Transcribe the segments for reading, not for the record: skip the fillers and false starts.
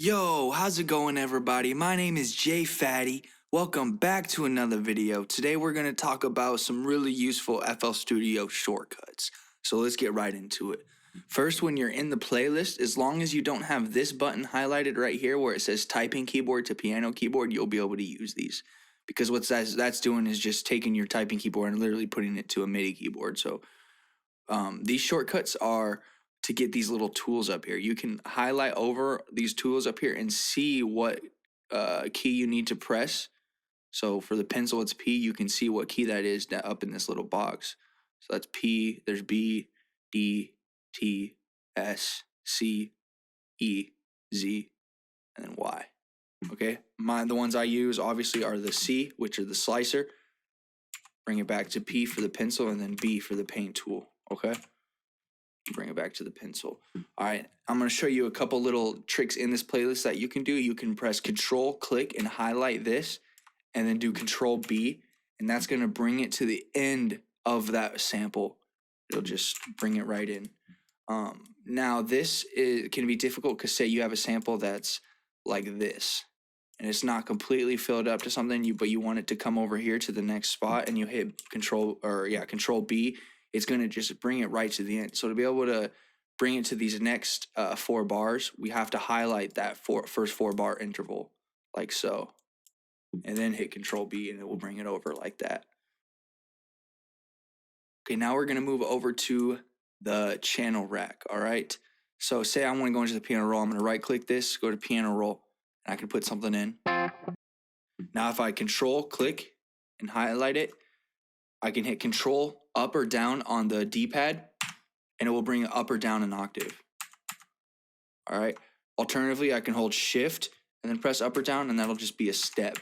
Yo, how's it going, everybody? My name is Phatty. Welcome back to another video. Today we're going to talk about some really useful FL Studio shortcuts. So let's get right into it. First, when you're in the playlist, as long as you don't have this button highlighted right here where it says typing keyboard to piano keyboard, you'll be able to use these. Because what that's doing is just taking your typing keyboard and literally putting it to a MIDI keyboard. So these shortcuts are to get these little tools up here. You can highlight over these tools up here and see what key you need to press. So for the pencil, it's P. You can see what key that is up in this little box. So that's P, there's B, D, T, S, C, E, Z, and then Y. Okay, the ones I use obviously are the C, which are the slicer. Bring it back to P for the pencil, and then B for the paint tool, okay? Bring it back to the pencil. All right, I'm going to show you a couple little tricks in this playlist that you can do. You can press Control, click, and highlight this, and then do Control B, and that's going to bring it to the end of that sample. It'll just bring it right in. Now, this can be difficult because say you have a sample that's like this, and it's not completely filled up to something, but you want it to come over here to the next spot, and you hit Control B. It's going to just bring it right to the end. So to be able to bring it to these next 4 bars, we have to highlight that first 4 bar interval, like so. And then hit Control B, and it will bring it over like that. Okay, now we're going to move over to the channel rack, all right? So say I want to go into the piano roll. I'm going to right-click this, go to piano roll, and I can put something in. Now if I Control, click, and highlight it, I can hit Control up or down on the D-pad, and it will bring it up or down an octave. All right. Alternatively, I can hold Shift and then press up or down, and that'll just be a step.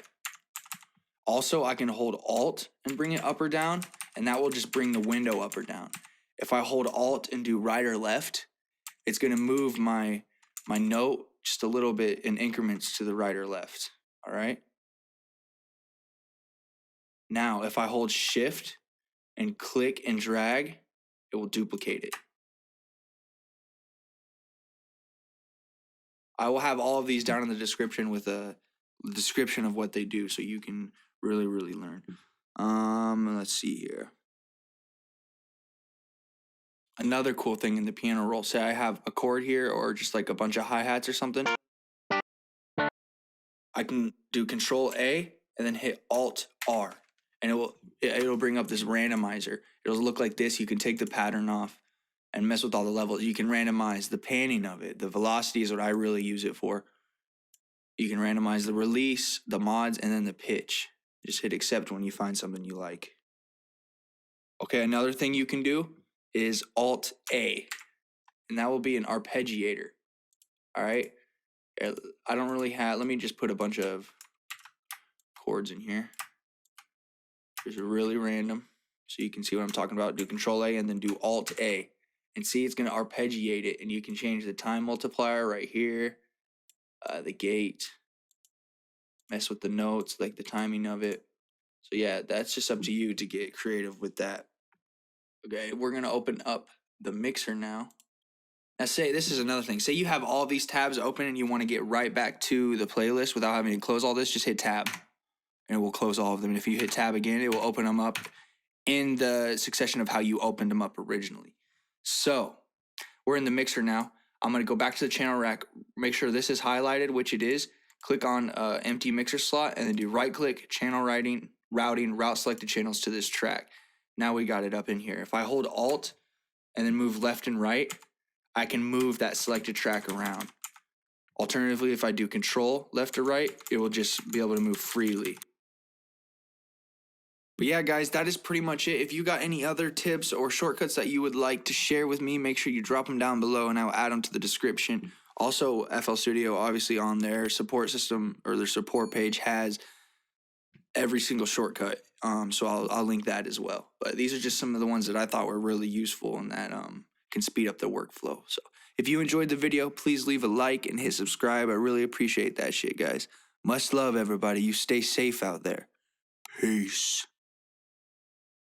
Also, I can hold Alt and bring it up or down, and that will just bring the window up or down. If I hold Alt and do right or left, it's going to move my note just a little bit in increments to the right or left. All right. Now, if I hold Shift and click and drag, it will duplicate it. I will have all of these down in the description with a description of what they do so you can really learn. Let's see here. Another cool thing in the piano roll, say I have a chord here or just like a bunch of hi-hats or something. I can do Control A and then hit Alt R, and it'll bring up this randomizer. It'll look like this. You can take the pattern off and mess with all the levels. You can randomize the panning of it. The velocity is what I really use it for. You can randomize the release, the mods, and then the pitch. Just hit accept when you find something you like. Okay, another thing you can do is Alt A, and that will be an arpeggiator. All right. I don't really have, let me just put a bunch of chords in here. Just really random, so you can see what I'm talking about. Do Control A and then do Alt A, and see it's going to arpeggiate it, and you can change the time multiplier right here, the gate, mess with the notes, like the timing of it. So yeah, that's just up to you to get creative with that. Okay, we're going to open up the mixer now. Now say, this is another thing. Say you have all these tabs open and you want to get right back to the playlist without having to close all this, just hit tab and it will close all of them. And if you hit tab again, it will open them up in the succession of how you opened them up originally. So we're in the mixer now. I'm going to go back to the channel rack, make sure this is highlighted, which it is. Click on empty mixer slot and then do right click, channel routing, route selected channels to this track. Now we got it up in here. If I hold Alt and then move left and right, I can move that selected track around. Alternatively, if I do Control left or right, it will just be able to move freely. But yeah, guys, that is pretty much it. If you got any other tips or shortcuts that you would like to share with me, make sure you drop them down below and I'll add them to the description. Also, FL Studio, obviously on their support system or their support page, has every single shortcut. So I'll link that as well. But these are just some of the ones that I thought were really useful and that can speed up the workflow. So if you enjoyed the video, please leave a like and hit subscribe. I really appreciate that shit, guys. Much love, everybody. You stay safe out there. Peace.